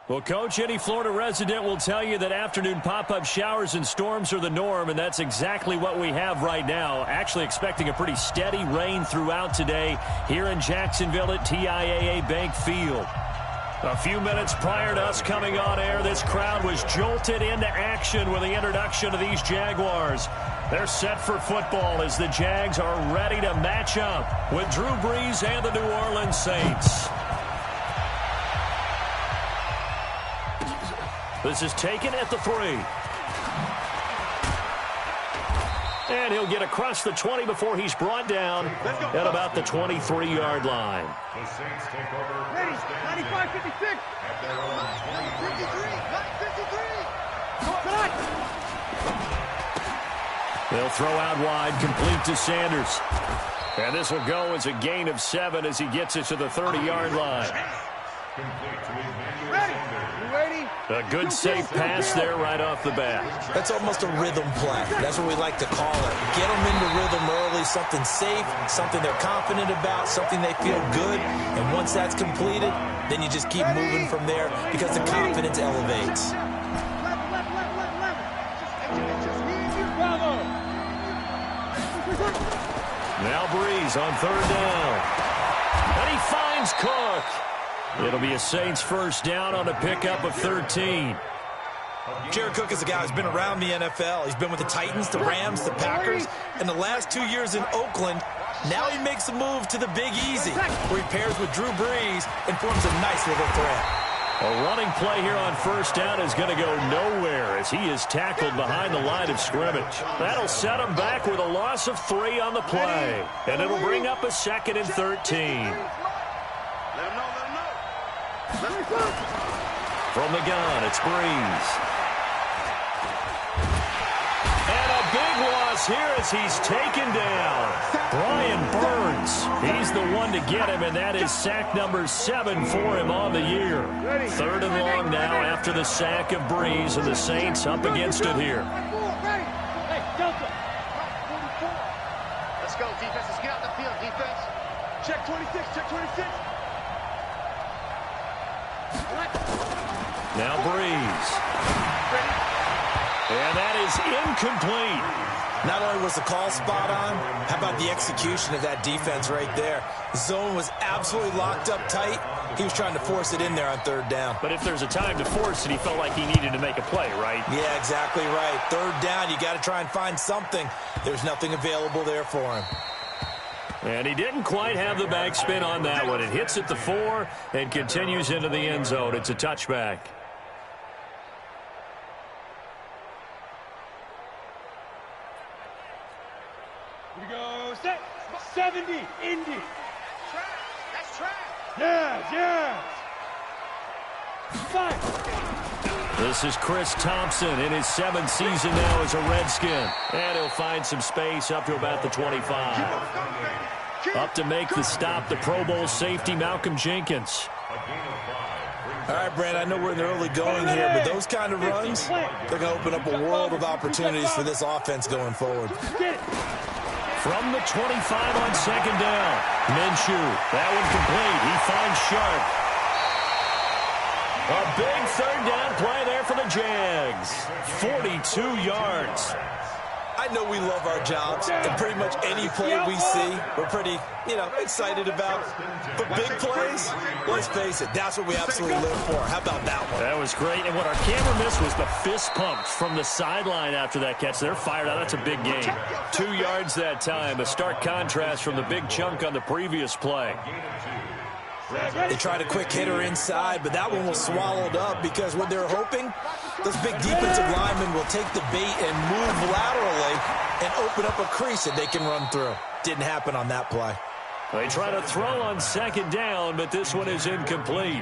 Well, Coach, any Florida resident will tell you that afternoon pop-up showers and storms are the norm, and that's exactly what we have right now. Actually expecting a pretty steady rain throughout today here in Jacksonville at TIAA Bank Field. A few minutes prior to us coming on air, this crowd was jolted into action with the introduction of these Jaguars. They're set for football as the Jags are ready to match up with Drew Brees and the New Orleans Saints. This is taken at the 3. And he'll get across the 20 before he's brought down at about the 23-yard line. The Saints take over. Ready, 95, 56. At their own 53. They'll throw out wide, complete to Sanders. And this will go as a gain of 7 as he gets it to the 30-yard line. Complete to Emmanuel Sanders. A good safe pass there right off the bat. That's almost a rhythm play. That's what we like to call it. Get them into rhythm early, something safe, something they're confident about, something they feel good. And once that's completed, then you just keep moving from there because the confidence elevates. Now Brees on 3rd down. And he finds Cook. It'll be a Saints first down on a pickup of 13. Jared Cook is a guy who's been around the NFL. He's been with the Titans, the Rams, the Packers, and the last 2 years in Oakland. Now he makes a move to the Big Easy, where he pairs with Drew Brees and forms a nice little threat. A running play here on first down is going to go nowhere as he is tackled behind the line of scrimmage. That'll set him back with a loss of 3 on the play. And it'll bring up a 2nd and 13. From the gun, it's Brees. And a big loss here as he's taken down. Brian Burns, he's the one to get him, and that is sack number 7 for him on the year. 3rd and long now after the sack of Brees, and the Saints up against it here. Let's go, defense. Let's get out the field, defense. Check 26, check 26. Now Brees. And that is incomplete. Not only was the call spot on, how about the execution of that defense right there? The zone was absolutely locked up tight. He was trying to force it in there on 3rd down. But if there's a time to force it, he felt like he needed to make a play, right? Yeah, exactly right. 3rd down, you got to try and find something. There's nothing available there for him. And he didn't quite have the backspin on that one. It hits at the 4 and continues into the end zone. It's a touchback. Here we go. Set. 70. Indy. Track. That's track. Yeah. 5. This is Chris Thompson in his 7th season now as a Redskin. And he'll find some space up to about the 25. Up to make the stop, the Pro Bowl safety, Malcolm Jenkins. All right, Brand, I know we're in the early going here, but those kind of runs, they're going to open up a world of opportunities for this offense going forward. From the 25 on 2nd down. Minshew, that one complete. He finds Sharp. A big 3rd down play there for the Jags. 42 yards. I know we love our jobs, and pretty much any play we see, we're pretty, excited about. But big plays, let's face it, that's what we absolutely live for. How about that one? That was great, and what our camera missed was the fist pumps from the sideline after that catch. They're fired out. That's a big gain. 2 yards that time, a stark contrast from the big chunk on the previous play. They tried a quick hitter inside, but that one was swallowed up because what they're hoping, those big defensive linemen will take the bait and move laterally and open up a crease that they can run through. Didn't happen on that play. They try to throw on 2nd down, but this one is incomplete.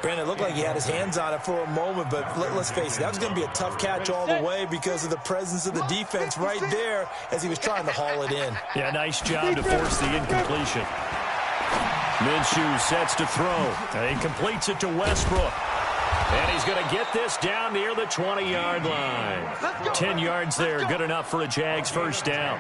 Brandon, it looked like he had his hands on it for a moment, but let's face it, that was going to be a tough catch all the way because of the presence of the defense right there as he was trying to haul it in. Yeah, nice job to force the incompletion. Minshew sets to throw. And he completes it to Westbrook. And he's going to get this down near the 20-yard line. 10 yards there, good enough for a Jags first down.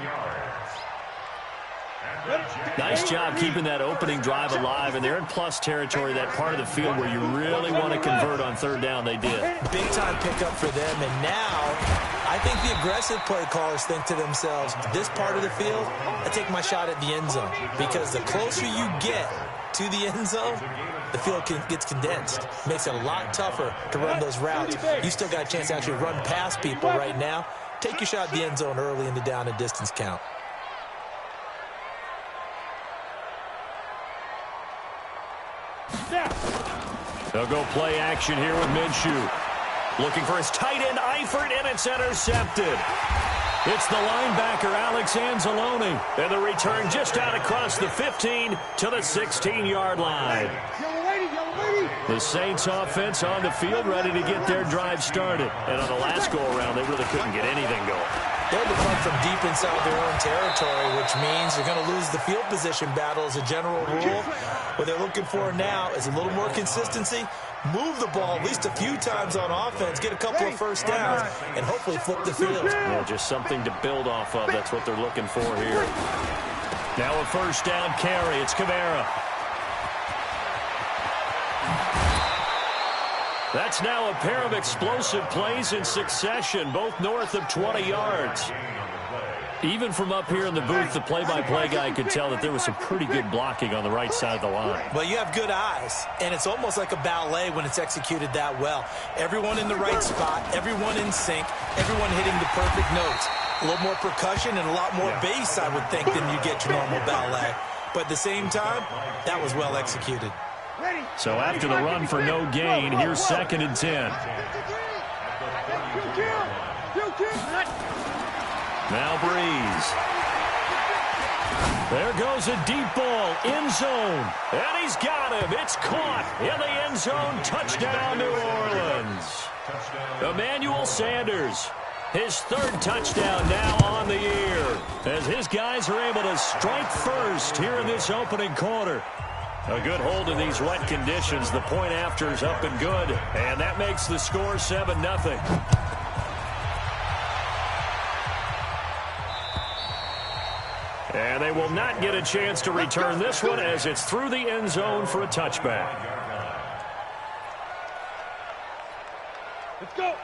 Nice job keeping that opening drive alive, and they're in plus territory, that part of the field where you really want to convert on third down. They did. Big-time pickup for them, and now I think the aggressive play callers think to themselves, this part of the field, I take my shot at the end zone, because the closer you get to the end zone, the field gets condensed. Makes it a lot tougher to run those routes. You still got a chance to actually run past people right now. Take your shot at the end zone early in the down and distance count. They'll go play action here with Minshew. Looking for his tight end, Eifert, and it's intercepted. It's the linebacker, Alex Anzalone. And the return just out across the 15 to the 16-yard line. The Saints offense on the field, ready to get their drive started. And on the last go-around, they really couldn't get anything going. They had to come from deep inside their own territory, which means they're going to lose the field position battle as a general rule. What they're looking for now is a little more consistency, move the ball at least a few times on offense, get a couple of first downs, and hopefully flip the field. Yeah, just something to build off of. That's what they're looking for here. Now a first down carry. It's Kamara. That's now a pair of explosive plays in succession, both north of 20 yards. Even from up here in the booth, the play-by-play guy could tell that there was some pretty good blocking on the right side of the line. Well, you have good eyes, and it's almost like a ballet when it's executed that well. Everyone in the right spot, everyone in sync, everyone hitting the perfect notes. A little more percussion and a lot more bass, I would think, than you get your normal ballet. But at the same time, that was well executed. So after the run for no gain, here's 2nd and 10. Now Breeze. There goes a deep ball, end zone. And he's got him. It's caught in the end zone. Touchdown, New Orleans. Emmanuel Sanders, his 3rd touchdown now on the year, as his guys are able to strike first here in this opening quarter. A good hold in these wet conditions. The point after is up and good, and that makes the score 7-0. And they will not get a chance to return this one as it's through the end zone for a touchback.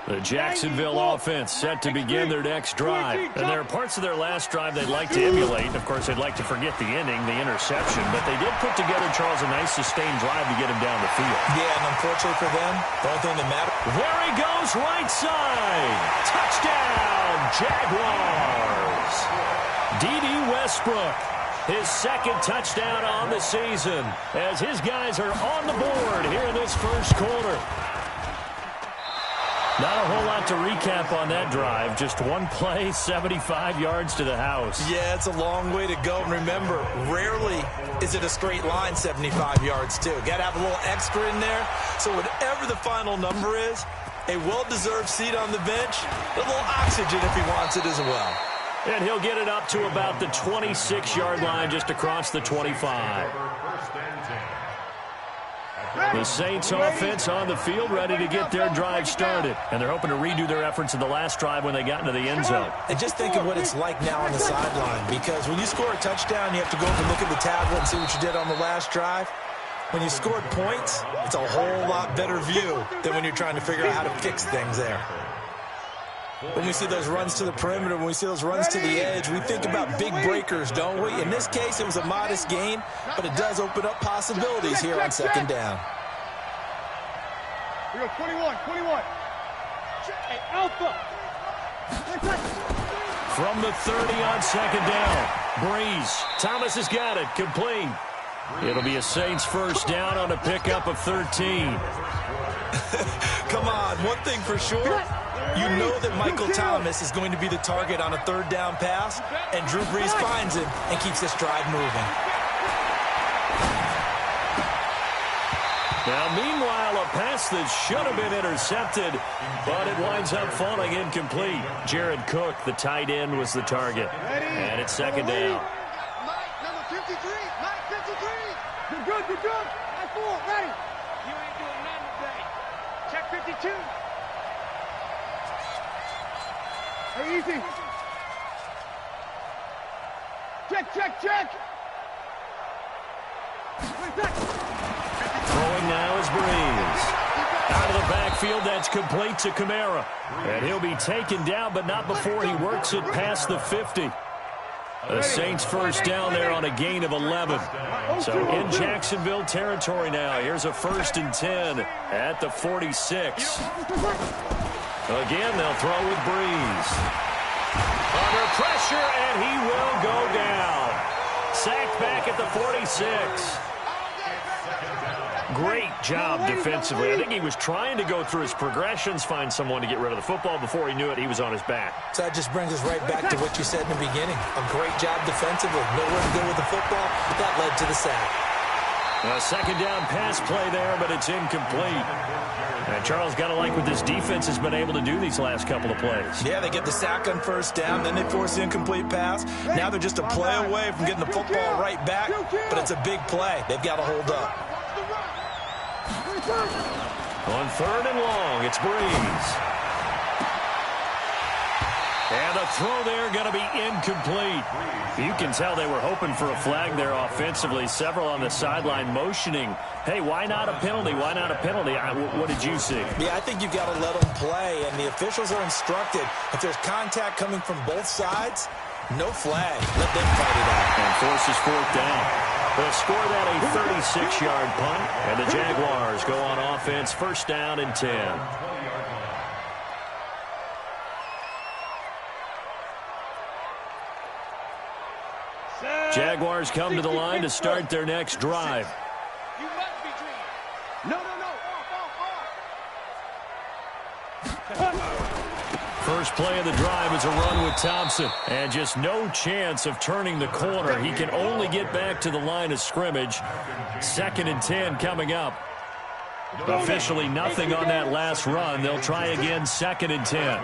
The Jacksonville offense set to begin their next drive. And there are parts of their last drive they'd like to emulate. Of course, they'd like to forget the ending, the interception. But they did put together, Charles, a nice sustained drive to get him down the field. Yeah, and unfortunately for them, the only thing that matters. There he goes, right side. Touchdown, Jaguars. D.D. Westbrook, his 2nd touchdown on the season, as his guys are on the board here in this first quarter. Not a whole lot to recap on that drive. Just one play, 75 yards to the house. Yeah, it's a long way to go. And remember, rarely is it a straight line 75 yards, too. Got to have a little extra in there. So whatever the final number is, a well-deserved seat on the bench, a little oxygen if he wants it as well. And he'll get it up to about the 26-yard line, just across the 25. The Saints offense on the field, ready to get their drive started. And they're hoping to redo their efforts in the last drive when they got into the end zone. And just think of what it's like now on the sideline, because when you score a touchdown, you have to go up and look at the tablet and see what you did on the last drive. When you scored points, it's a whole lot better view than when you're trying to figure out how to fix things there. When we see those runs to the perimeter, when we see those runs to the edge, we think about big breakers, don't we? In this case, it was a modest gain, but it does open up possibilities here on 2nd down. We go 21. Hey, Alpha. From the 30 on 2nd down, Breeze. Thomas has got it, complete. It'll be a Saints first down on a pickup of 13. Come on, one thing for sure. You know that Michael Thomas is going to be the target on a 3rd down pass, and Drew Brees finds him and keeps this drive moving. Now, meanwhile, a pass that should have been intercepted, but it winds up falling incomplete. Jared Cook, the tight end, was the target. And it's 2nd down. Mike, number 53. Mike, 53. Good. High 4, ready. You ain't doing nothing today. Check 52. Hey, easy. Check. Throwing now is Breeze. Out of the backfield, that's complete to Kamara. And he'll be taken down, but not before he works it past the 50. The Saints first down there on a gain of 11. So in Jacksonville territory now. Here's a 1st and 10 at the 46. Again, they'll throw with Breeze. Under pressure, and he will go down. Sacked back at the 46. Great job defensively. I think he was trying to go through his progressions, find someone to get rid of the football. Before he knew it, he was on his back. So that just brings us right back to what you said in the beginning. A great job defensively. Nowhere to go with the football. That led to the sack. A 2nd down pass play there, but it's incomplete. And Charles, got to like what this defense has been able to do these last couple of plays. Yeah, they get the sack on 1st down, then they force the incomplete pass. Now they're just a play away from getting the football right back, but it's a big play. They've got to hold up. On 3rd and long, it's Breeze. And the throw there going to be incomplete. You can tell they were hoping for a flag there offensively. Several on the sideline motioning, hey, why not a penalty? Why not a penalty? What did you see? Yeah, I think you've got to let them play, and the officials are instructed. If there's contact coming from both sides, no flag. Let them fight it out. And forces 4th down. They'll score that a 36-yard punt, and the Jaguars go on offense, 1st down and 10. Jaguars come to the line to start their next drive. You must be dreaming. No. Off. First play of the drive is a run with Thompson. And just no chance of turning the corner. He can only get back to the line of scrimmage. 2nd and 10 coming up. Officially nothing on that last run. They'll try again, 2nd and 10.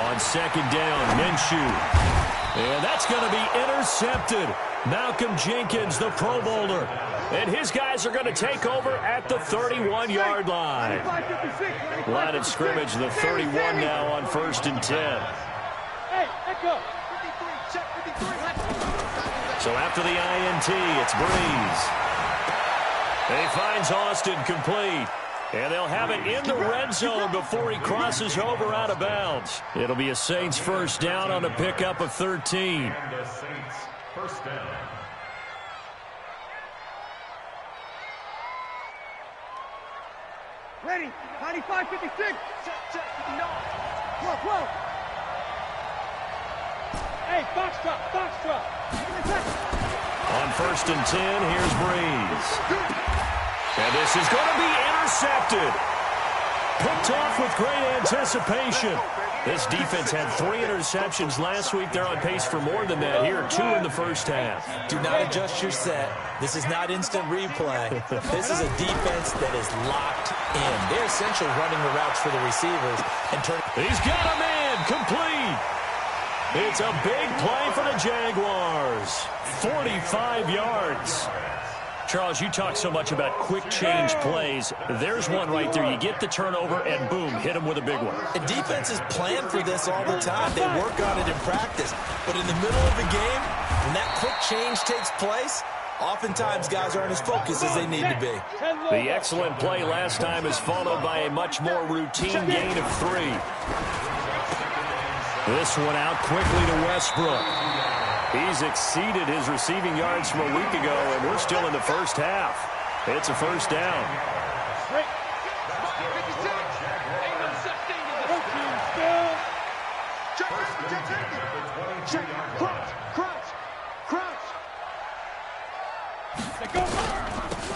On 2nd down, Minshew. And that's going to be intercepted. Malcolm Jenkins, the Pro Bowler. And his guys are going to take over at the 31-yard line. Line of scrimmage, the 31 now on 1st and 10. Hey, echo. 53, check 53. So after the INT, it's Breeze. He finds Austin complete. And they'll have it in the red zone before he crosses over out of bounds. It'll be a Saints 1st down on a pickup of 13. Ready, 95, 56. Check, no. Whoa. Hey, box drop. On 1st and 10, here's Breeze. And this is going to be intercepted. Picked off with great anticipation. This defense had 3 interceptions last week. They're on pace for more than that here, 2 in the 1st half. Do not adjust your set. This is not instant replay. This is a defense that is locked in. They're essentially running the routes for the receivers. He's got a man complete. It's a big play for the Jaguars. 45 yards. Charles, you talk so much about quick change plays. There's one right there. You get the turnover, and boom, hit him with a big one. And defenses plan for this all the time. They work on it in practice. But in the middle of the game, when that quick change takes place, oftentimes guys aren't as focused as they need to be. The excellent play last time is followed by a much more routine gain of 3. This one out quickly to Westbrook. He's exceeded his receiving yards from a week ago, and we're still in the 1st half. It's a 1st down.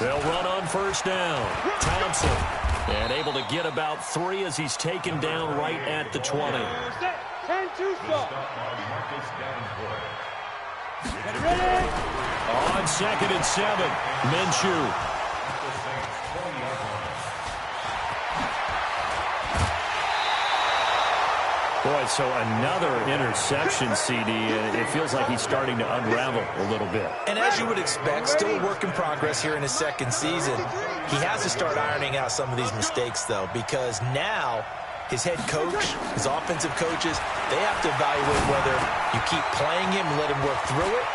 They'll run on 1st down. Thompson, and able to get about 3 as he's taken down right at the 20. On 2nd and 7, Minshew. Boy, so another interception, CD. It feels like he's starting to unravel a little bit. And as you would expect, still a work in progress here in his 2nd season. He has to start ironing out some of these mistakes, though, because now his head coach, his offensive coaches, they have to evaluate whether you keep playing him and let him work through it,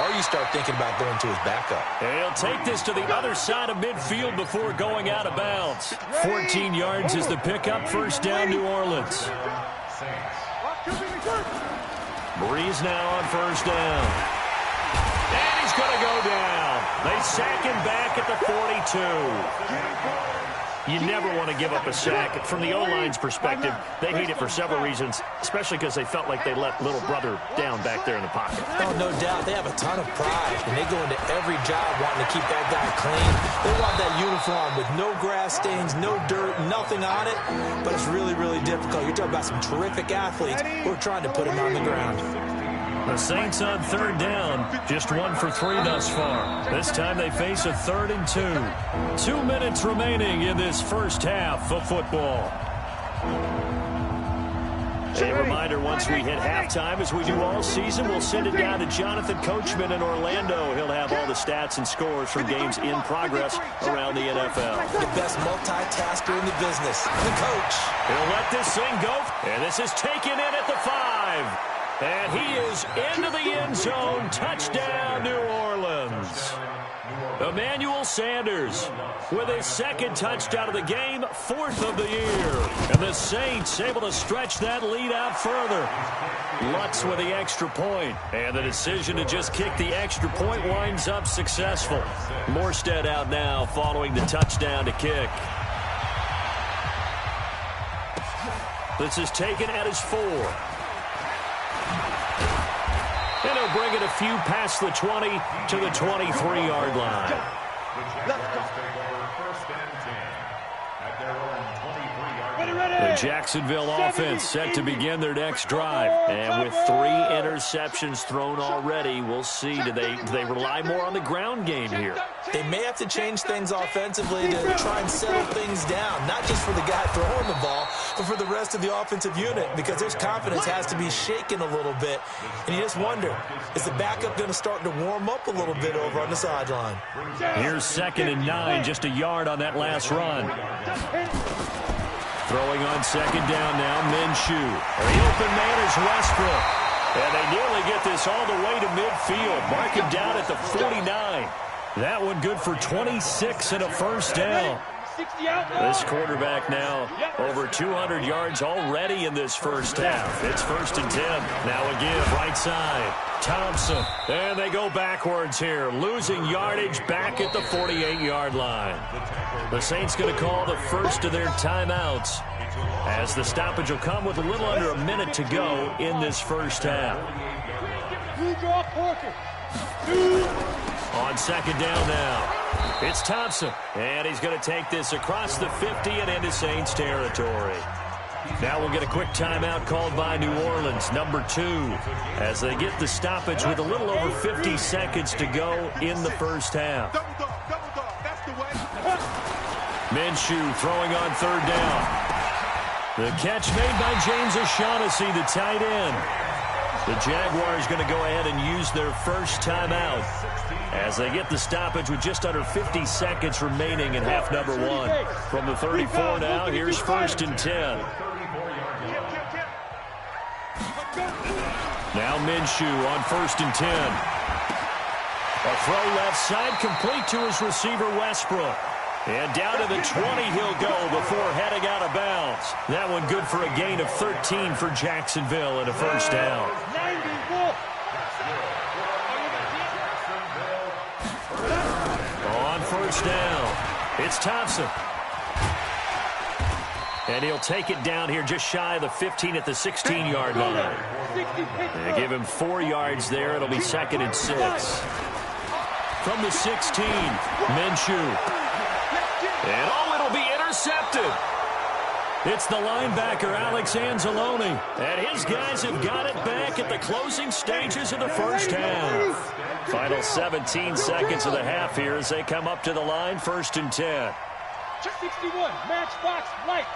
or you start thinking about going to his backup. And he'll take this to the other side of midfield before going out of bounds. 14 yards is the pickup. First down, New Orleans. Breeze now on first down. And he's going to go down. They sack him back at the 42. You never want to give up a sack. From the O-line's perspective, they hate it for several reasons, especially because they felt like they let little brother down back there in the pocket. Oh, no doubt. They have a ton of pride, and they go into every job wanting to keep that guy clean. They want that uniform with no grass stains, no dirt, nothing on it, but it's really, really difficult. You're talking about some terrific athletes who are trying to put him on the ground. The Saints on third down, just 1 for 3 thus far. This time they face a 3rd and 2. 2 minutes remaining in this first half of football. A reminder, once we hit halftime, as we do all season, we'll send it down to Jonathan Coachman in Orlando. He'll have all the stats and scores from games in progress around the NFL. The best multitasker in the business, the coach. He'll let this thing go, and this is taken in at the 5. And he is into the end zone. Touchdown, New Orleans. Emmanuel Sanders with his 2nd touchdown of the game, 4th of the year. And the Saints able to stretch that lead out further. Lutz with the extra point. And the decision to just kick the extra point winds up successful. Morstead out now following the touchdown to kick. This is taken at his 4. And he'll bring it a few past the 20 to the 23-yard line. The Jacksonville offense set to begin their next drive. And with 3 interceptions thrown already, we'll see. Do they rely more on the ground game here? They may have to change things offensively to try and settle things down, not just for the guy throwing the ball, but for the rest of the offensive unit, because their confidence has to be shaken a little bit. And you just wonder, is the backup going to start to warm up a little bit over on the sideline? Here's 2nd and 9, just a yard on that last run. Throwing on 2nd down now, Minshew. The open man is Westbrook. And they nearly get this all the way to midfield. Mark him down at the 49. That one good for 26 and a first down. This quarterback now over 200 yards already in this first half. It's 1st and 10. Now again, right side. Thompson. And they go backwards here. Losing yardage back at the 48-yard line. The Saints going to call the first of their timeouts, as the stoppage will come with a little under a minute to go in this first half. On 2nd down now. It's Thompson, and he's going to take this across the 50 and into Saints territory. Now we'll get a quick timeout called by New Orleans, number 2, as they get the stoppage with a little over 50 seconds to go in the first half. Minshew throwing on 3rd down. The catch made by James O'Shaughnessy, the tight end. The Jaguars going to go ahead and use their first timeout as they get the stoppage with just under 50 seconds remaining in half number 1. From the 34 now, here's 1st and 10. Now Minshew on 1st and 10. A throw left side, complete to his receiver Westbrook. And down to the 20 he'll go before heading out of bounds. That one good for a gain of 13 for Jacksonville and a first down. On 1st down, it's Thompson. And he'll take it down here just shy of the 15 at the 16-yard line. They give him 4 yards there. It'll be 2nd and 6. From the 16, Minshew. And it'll be intercepted. It's the linebacker, Alex Anzalone. And his guys have got it back at the closing stages of the first half. Final 17 seconds of the half here as they come up to the line, 1st and 10. 61, matchbox, lights.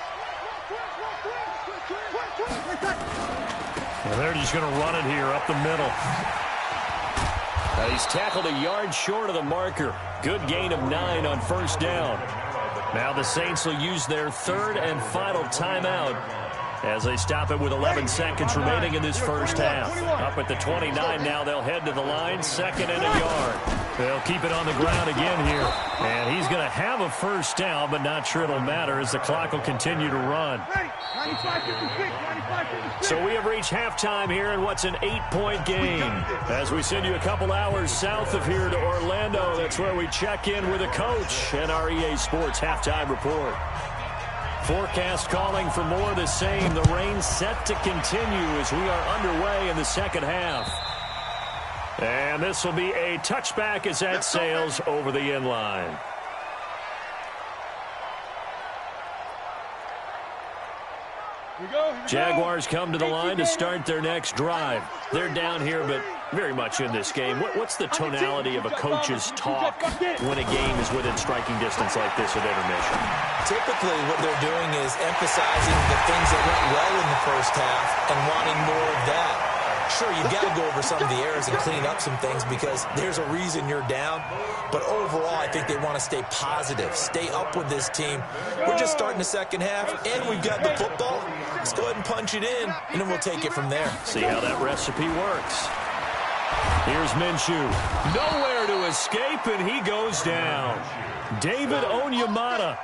And they're just going to run it here up the middle. He's tackled a yard short of the marker. Good gain of 9 on 1st down. Now the Saints will use their 3rd and final timeout as they stop it with 11 seconds remaining in this first half. Up at the 29 now, they'll head to the line, 2nd and a yard. They'll keep it on the ground again here. And he's going to have a first down, but not sure it'll matter as the clock will continue to run. 95-56. So we have reached halftime here in what's an 8-point game. As we send you a couple hours south of here to Orlando, that's where we check in with a coach and our EA Sports halftime report. Forecast calling for more of the same. The rain set to continue as we are underway in the second half. And this will be a touchback as that sails over the end line. Jaguars come to the line to start their next drive. They're down here, but very much in this game. What's the tonality of a coach's talk when a game is within striking distance like this at intermission? Typically, what they're doing is emphasizing the things that went well in the first half and wanting more of that. Sure, you've got to go over some of the errors and clean up some things because there's a reason you're down. But overall, I think they want to stay positive, stay up with this team. We're just starting the second half, and we've got the football. Let's go ahead and punch it in, and then we'll take it from there. See how that recipe works. Here's Minshew. Nowhere to escape, and he goes down. David Onyemata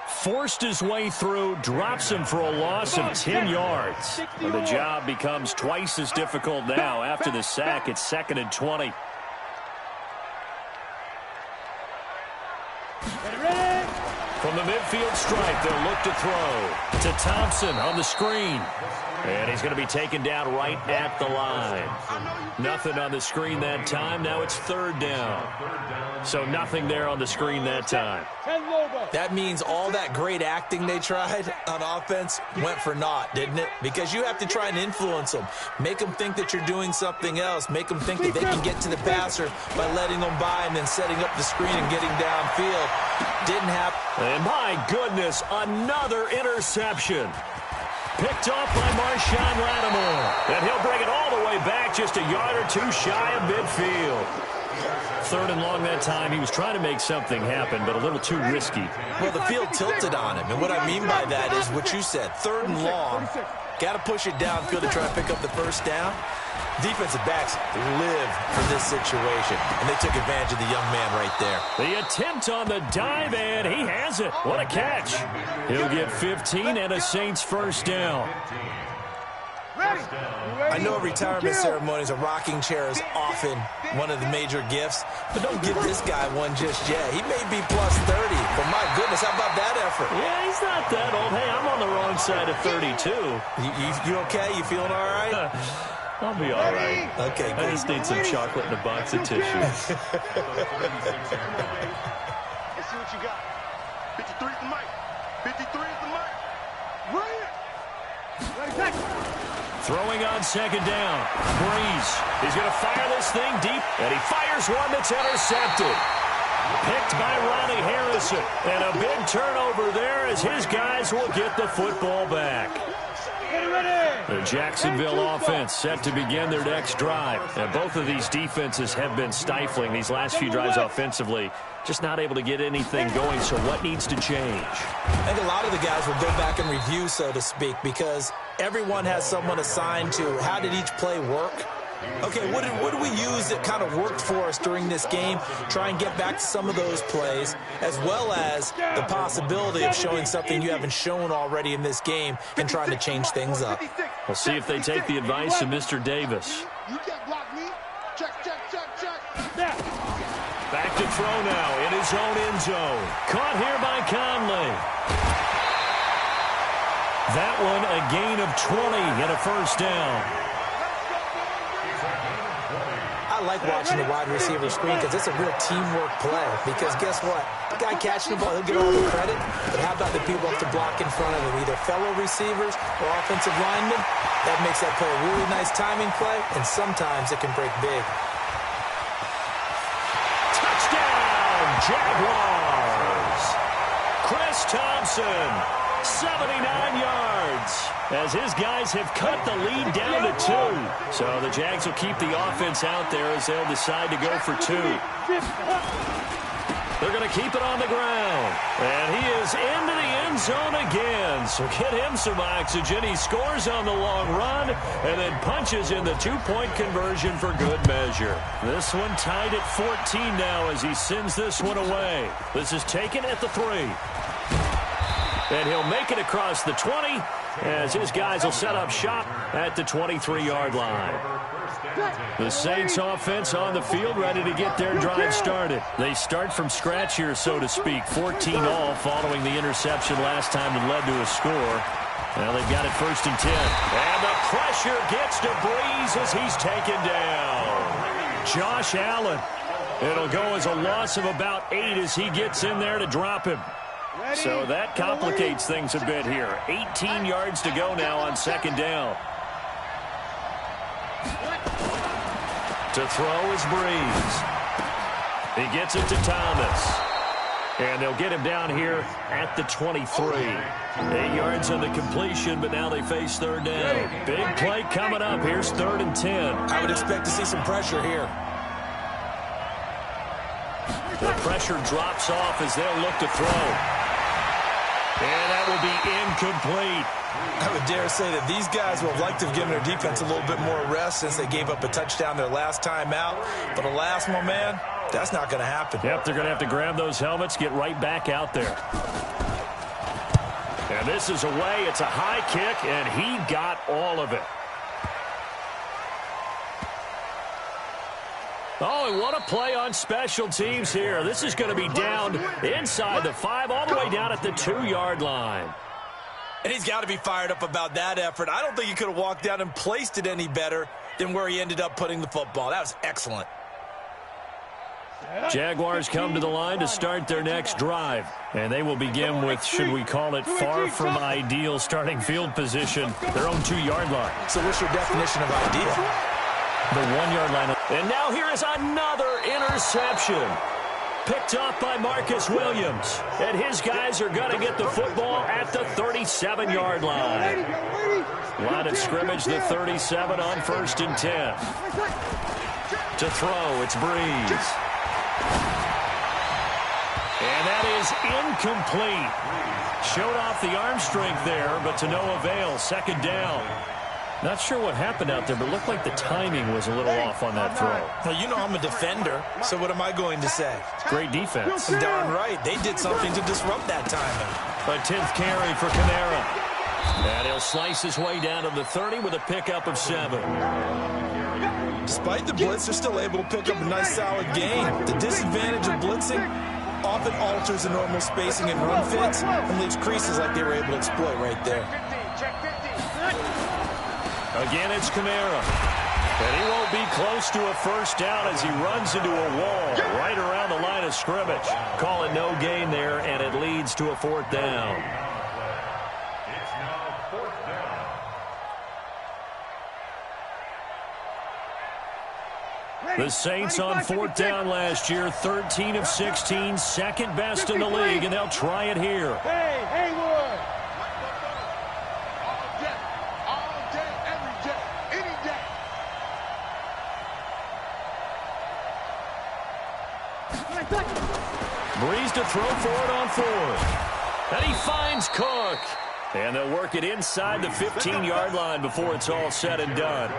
forced his way through, drops him for a loss of 10 yards. Well, the job becomes twice as difficult now. After the sack, it's 2nd and 20. From the midfield stripe, they'll look to throw to Thompson on the screen. And he's going to be taken down right at the line. Nothing on the screen that time. Now it's 3rd down. So nothing there on the screen that time. That means all that great acting they tried on offense went for naught, didn't it? Because you have to try and influence them. Make them think that you're doing something else. Make them think that they can get to the passer by letting them by and then setting up the screen and getting downfield. Didn't happen. And my goodness, another interception. Picked off by Marshawn Lattimore. And he'll bring it all the way back just a yard or two shy of midfield. 3rd and long that time. He was trying to make something happen, but a little too risky. Well, the field tilted on him. And what I mean by that is what you said. 3rd and long. Got to push it downfield to try to pick up the first down. Defensive backs live for this situation, and they took advantage of the young man right there. The attempt on the dive, and he has it. What a catch. He'll get 15 and a Saints first down. I know retirement ceremonies, a rocking chair is often one of the major gifts, but don't give this guy one just yet. He may be plus 30, but my goodness, how about that effort? Yeah, he's not that old. Hey, I'm on the wrong side of 32. You okay? You feeling all right? I'll be all right. Okay, good. I just need some chocolate and a box of tissues. Let's see what you got. 53 is the mic. 53 is the mic. Throwing on 2nd down. Breeze. He's going to fire this thing deep, and he fires one that's intercepted. Picked by Ronnie Harrison. And a big turnover there as his guys will get the football back. The Jacksonville offense set to begin their next drive. And both of these defenses have been stifling these last few drives offensively. Just not able to get anything going, so what needs to change? I think a lot of the guys will go back and review, so to speak, because everyone has someone assigned to how did each play work. Okay, what did we use that kind of worked for us during this game? Try and get back to some of those plays, as well as the possibility of showing something you haven't shown already in this game and trying to change things up. We'll see if they take the advice of Mr. Davis. You can't block me. Check. Back to throw now in his own end zone. Caught here by Conley. That one a gain of 20 and a first down. I like watching the wide receiver screen because it's a real teamwork play. Because guess what? The guy catching the ball, he'll get all the credit. But how about the people up to block in front of him? Either fellow receivers or offensive linemen. That makes that play a really nice timing play, and sometimes it can break big. Touchdown, Jaguars. Chris Thompson, 79 yards. As his guys have cut the lead down to 2. So the Jags will keep the offense out there as they'll decide to go for 2. They're going to keep it on the ground. And he is into the end end zone again. So get him some oxygen. He scores on the long run and then punches in the two-point conversion for good measure. This one tied at 14 now as he sends this one away. This is taken at the 3. And he'll make it across the 20 as his guys will set up shop at the 23-yard line. The Saints offense on the field, ready to get their drive started. They start from scratch here, so to speak. 14-all following the interception last time that led to a score. Now they've got it 1st and 10. And the pressure gets to Breeze as he's taken down. Josh Allen. It'll go as a loss of about 8 as he gets in there to drop him. So that complicates things a bit here. 18 yards to go now on 2nd down. To throw is Breeze. He gets it to Thomas. And they'll get him down here at the 23. 8 yards on the completion, but now they face 3rd down. Big play coming up. Here's 3rd and 10. I would expect to see some pressure here. The pressure drops off as they'll look to throw. And that will be incomplete. I would dare say that these guys will have liked to have given their defense a little bit more rest since they gave up a touchdown their last time out. But the last one, man, that's not going to happen. Yep, they're going to have to grab those helmets, get right back out there. And this is away. It's a high kick, and he got all of it. Oh, and what a play on special teams here. This is going to be down inside the 5, all the way down at the 2-yard line. And he's got to be fired up about that effort. I don't think he could have walked down and placed it any better than where he ended up putting the football. That was excellent. Jaguars come to the line to start their next drive. And they will begin with, should we call it, far from ideal starting field position, their own 2-yard line. So what's your definition of ideal? The 1-yard line. And now here is another interception. Picked off by Marcus Williams. And his guys are going to get the football at the 37-yard line. Line of scrimmage, the 37 on 1st and 10. To throw, it's Breeze. And that is incomplete. Showed off the arm strength there, but to no avail. 2nd down. Not sure what happened out there, but it looked like the timing was a little off on that throw. Well, you know I'm a defender, so what am I going to say? Great defense. Darn right. They did something to disrupt that timing. A 10th carry for Kamara. And he'll slice his way down to the 30 with a pickup of 7. Despite the blitz, they're still able to pick up a nice solid gain. The disadvantage of blitzing often alters the normal spacing and run fits and leaves creases like they were able to exploit right there. Again, it's Kamara. And he won't be close to a 1st down as he runs into a wall right around the line of scrimmage. Call it no gain there, and it leads to a 4th down. It's now 4th down. The Saints on 4th down last year, 13 of 16, 2nd best in the league, and they'll try it here. Hey, Haywood. Breeze to throw for it on 4th. And he finds Cook. And they'll work it inside the 15-yard line before it's all said and done.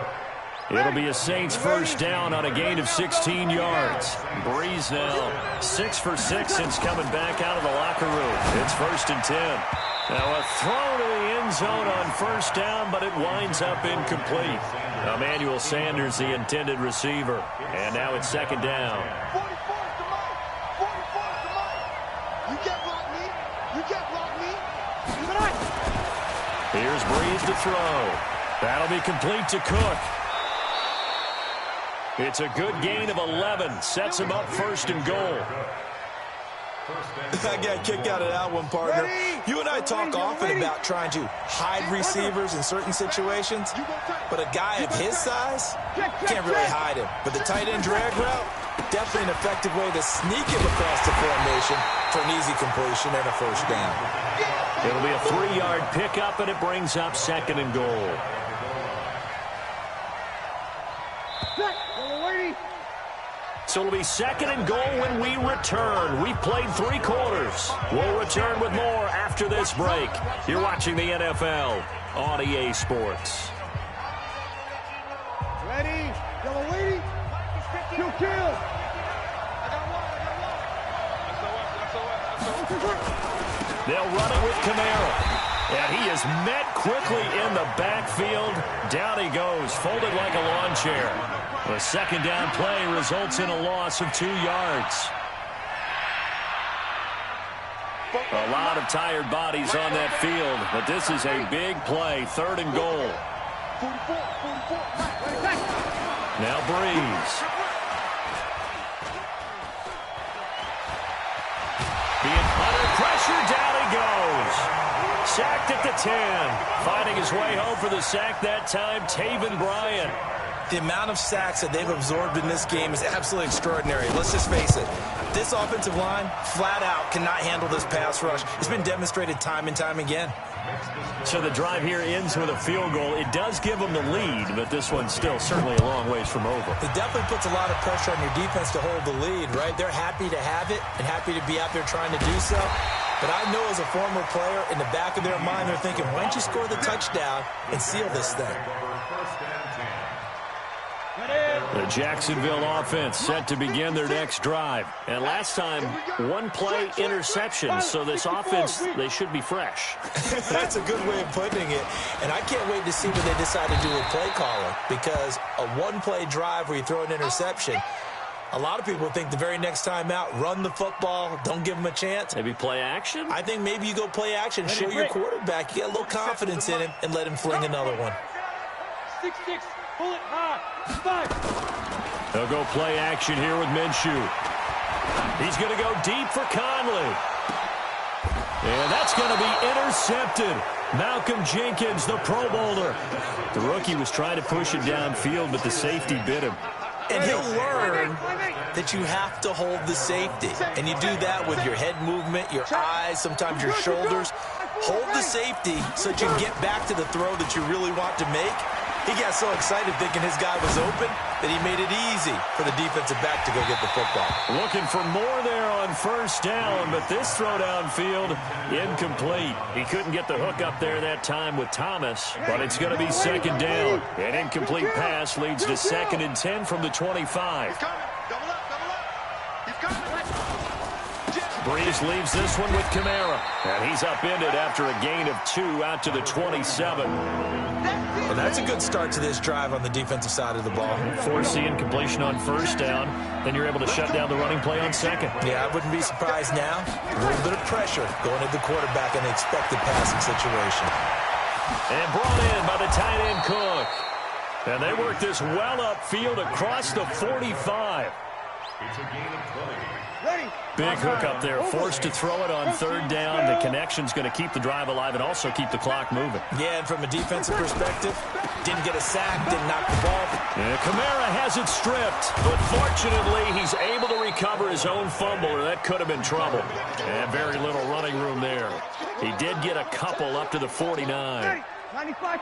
It'll be a Saints 1st down on a gain of 16 yards. Breeze now 6 for 6 since coming back out of the locker room. It's 1st and 10. Now a throw to the end zone on 1st down, but it winds up incomplete. Emmanuel Sanders, the intended receiver. And now it's 2nd down. Here's Breeze to throw. That'll be complete to Cook. It's a good gain of 11. Sets him up 1st and goal. I got a kick out of that one, partner. You and I talk often about trying to hide receivers in certain situations, but a guy of his size can't really hide him. But the tight end drag route, definitely an effective way to sneak him across the formation for an easy completion and a 1st down. It'll be a 3-yard pickup, and it brings up 2nd and goal. So it'll be 2nd and goal when we return. We've played 3 quarters. We'll return with more after this break. You're watching the NFL on EA Sports. Ready? Yellow lady. Kill. They'll run it with Camara. And he is met quickly in the backfield. Down he goes, folded like a lawn chair. The 2nd down play results in a loss of 2 yards. A lot of tired bodies on that field, but this is a big play, 3rd and goal. Now Breeze. Being under pressure, down he goes. Sacked at the 10. Finding his way home for the sack that time, Taven Bryan. The amount of sacks that they've absorbed in this game is absolutely extraordinary. Let's just face it. This offensive line, flat out, cannot handle this pass rush. It's been demonstrated time and time again. So the drive here ends with a field goal. It does give them the lead, but this one's still certainly a long ways from over. It definitely puts a lot of pressure on your defense to hold the lead, right? They're happy to have it and happy to be out there trying to do so. But I know as a former player, in the back of their mind, they're thinking, why don't you score the touchdown and seal this thing? The Jacksonville offense set to begin their next drive. And last time, 1 play interception. So this offense, they should be fresh. That's a good way of putting it. And I can't wait to see what they decide to do with play calling. Because a 1-play drive where you throw an interception, a lot of people think the very next time out, run the football, don't give them a chance. Maybe play action? I think maybe you go play action, show your quarterback, you get a little confidence in him, and let him fling another one. 6-6, pull it high, 5. They'll go play action here with Minshew. He's going to go deep for Conley. And that's going to be intercepted. Malcolm Jenkins, the Pro Bowler. The rookie was trying to push it downfield, but the safety bit him. And he'll learn that you have to hold the safety. And you do that with your head movement, your eyes, sometimes your shoulders. Hold the safety so that you can get back to the throw that you really want to make. He got so excited thinking his guy was open that he made it easy for the defensive back to go get the football. Looking for more there on 1st down, but this throw downfield, incomplete. He couldn't get the hook up there that time with Thomas, but it's going to be 2nd down. An incomplete pass leads to 2nd and 10 from the 25. Breeze leaves this one with Camara, and he's upended after a gain of 2 out to the 27. Well, that's a good start to this drive on the defensive side of the ball. Forcing completion on 1st down, then you're able to shut down the running play on 2nd. Yeah, I wouldn't be surprised now. A little bit of pressure going at the quarterback in an expected passing situation. And brought in by the tight end Cook. And they work this well upfield across the 45. It's a gain of 20. Ready. Big hook up there, forced to throw it on 3rd down. The connection's going to keep the drive alive and also keep the clock moving. Yeah, and from a defensive perspective, didn't get a sack, didn't knock the ball. And Camara has it stripped, but fortunately he's able to recover his own fumble, or that could have been trouble. And very little running room there. He did get a couple up to the 49.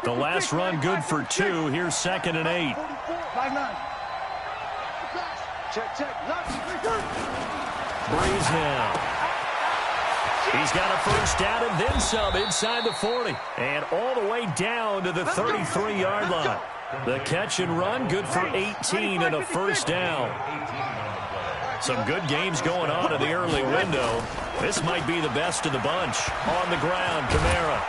The last run good for 2. Here's 2nd and 8. 5-9. Check. Breeze now. He's got a 1st down and then some inside the 40. And all the way down to the 33-yard line. The catch and run good for 18 and a 1st down. Some good games going on in the early window. This might be the best of the bunch. On the ground, Camara.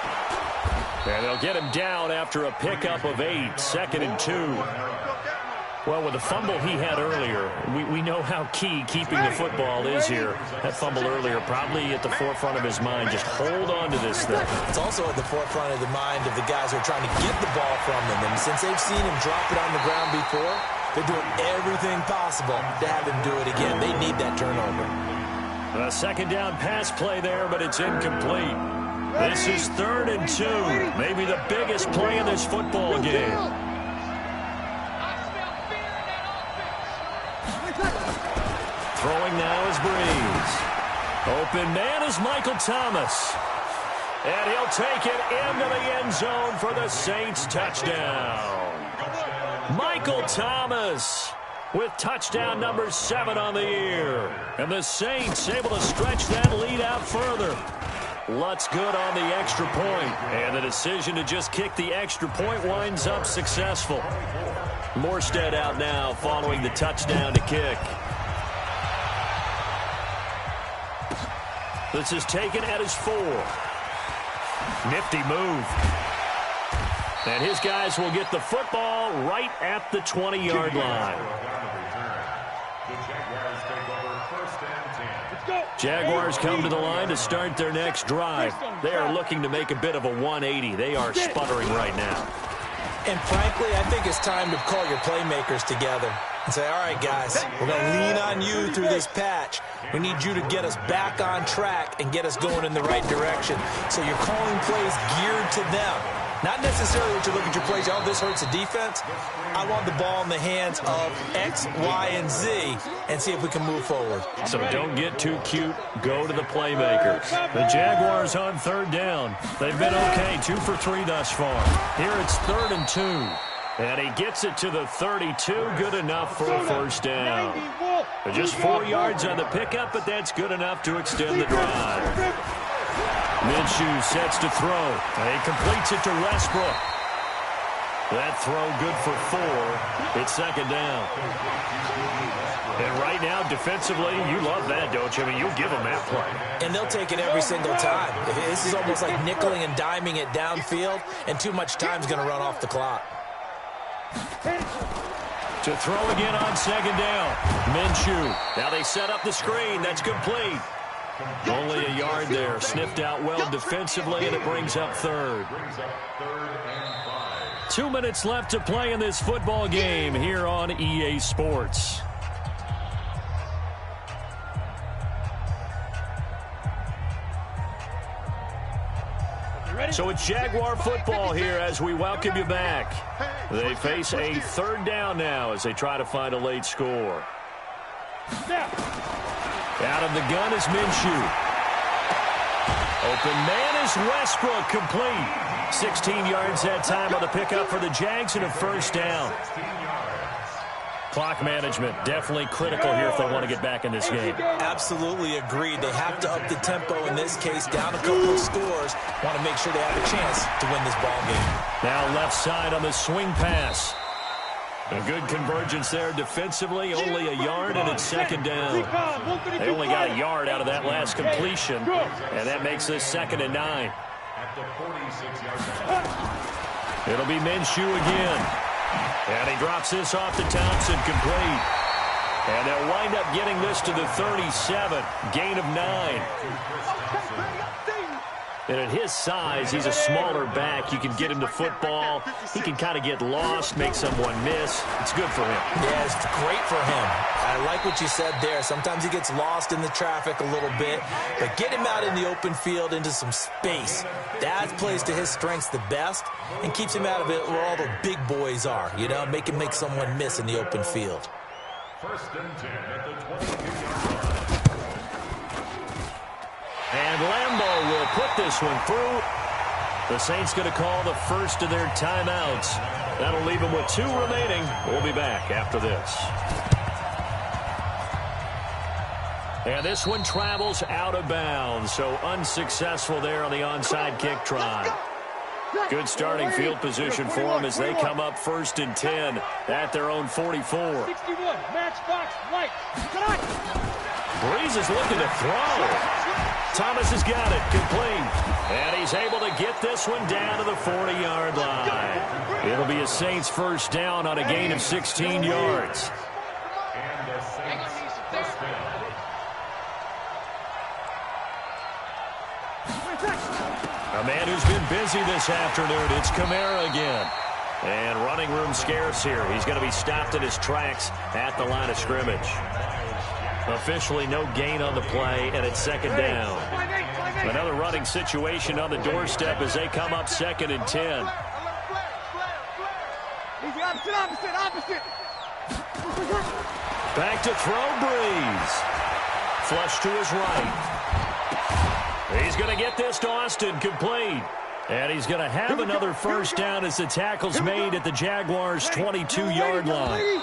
And they'll get him down after a pickup of 8. 2nd and 2. Well, with the fumble he had earlier, we know how key keeping the football is here. That fumble earlier probably at the forefront of his mind. Just hold on to this thing. It's also at the forefront of the mind of the guys who are trying to get the ball from him. And since they've seen him drop it on the ground before, they're doing everything possible to have him do it again. They need that turnover. A 2nd down pass play there, but it's incomplete. This is 3rd and 2. Maybe the biggest play in this football game. Throwing now is Breeze. Open man is Michael Thomas. And he'll take it into the end zone for the Saints touchdown. Michael Thomas with touchdown number 7 on the year. And the Saints able to stretch that lead out further. Lutz good on the extra point, and the decision to just kick the extra point winds up successful. Morstead out now following the touchdown to kick. This is taken at his 4. Nifty move. And his guys will get the football right at the 20-yard line. Jaguars come to the line to start their next drive. They are looking to make a bit of a 180. They are sputtering right now. And frankly, I think it's time to call your playmakers together and say, all right, guys, we're going to lean on you through this patch. We need you to get us back on track and get us going in the right direction. So you're calling plays geared to them. Not necessarily that you look at your plays, oh, this hurts the defense. I want the ball in the hands of X, Y, and Z and see if we can move forward. So don't get too cute. Go to the playmakers. The Jaguars on 3rd down. They've been okay, 2 for 3 thus far. Here it's 3rd and 2. And he gets it to the 32. Good enough for a 1st down. Just 4 yards on the pickup, but that's good enough to extend the drive. Minshew sets to throw. He completes it to Westbrook. That throw good for 4. It's 2nd down. And right now, defensively, you love that, don't you? I mean, you'll give them that play. And they'll take it every single time. This is almost like nickeling and diming it downfield, and too much time's going to run off the clock. To throw again on 2nd down. Minshew. Now they set up the screen. That's complete. Only a yard there. Sniffed out well defensively, and it brings up 3rd. 2 minutes left to play in this football game here on EA Sports. So it's Jaguar football here as we welcome you back. They face a 3rd down now as they try to find a late score. Out of the gun is Minshew. Open man is Westbrook, complete. 16 yards that time on the pickup for the Jags and a 1st down. Clock management definitely critical here if they want to get back in this game. Absolutely agreed. They have to up the tempo in this case, down a couple of scores. Want to make sure they have a chance to win this ball game. Now left side on the swing pass. A good convergence there defensively, only a yard, and it's 2nd down. They only got a yard out of that last completion, and that makes this 2nd and 9. It'll be Minshew again. And he drops this off to Thompson, complete. And they'll wind up getting this to the 37, gain of 9. And at his size, he's a smaller back. You can get him to football. He can kind of get lost, make someone miss. It's good for him. Yeah, it's great for him. I like what you said there. Sometimes he gets lost in the traffic a little bit. But get him out in the open field into some space. That plays to his strengths the best and keeps him out of it where all the big boys are. You know, make him make someone miss in the open field. 1st and 10 at the 22-yard line. And Lambeau will put this one through. The Saints going to call the first of their timeouts. That'll leave them with 2 remaining. We'll be back after this. And this one travels out of bounds, so unsuccessful there on the onside kick try. Good starting field position for them as they come up 1st and 10 at their own 44. 61, matchbox, right. Breeze is looking to throw. Thomas has got it, complete. And he's able to get this one down to the 40-yard line. It'll be a Saints 1st down on a gain of 16 yards. And the Saints 1st down. A man who's been busy this afternoon, it's Kamara again. And running room scarce here. He's going to be stopped in his tracks at the line of scrimmage. Officially no gain on the play, and it's 2nd down. Another running situation on the doorstep as they come up 2nd and 10. Opposite. Back to throw, Breeze. Flush to his right. He's going to get this to Austin, complete. And he's going to have another 1st down as the tackle's made at the Jaguars' 22-yard line.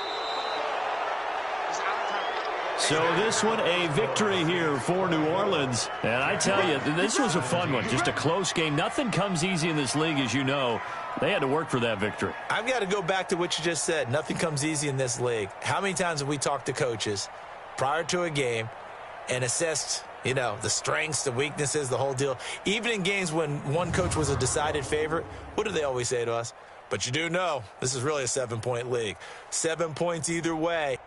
So this one, a victory here for New Orleans. And I tell you, this was a fun one. Just a close game. Nothing comes easy in this league, as you know. They had to work for that victory. I've got to go back to what you just said. Nothing comes easy in this league. How many times have we talked to coaches prior to a game and assessed, the strengths, the weaknesses, the whole deal? Even in games when one coach was a decided favorite, what do they always say to us? But you do know this is really a 7-point league. 7 points either way.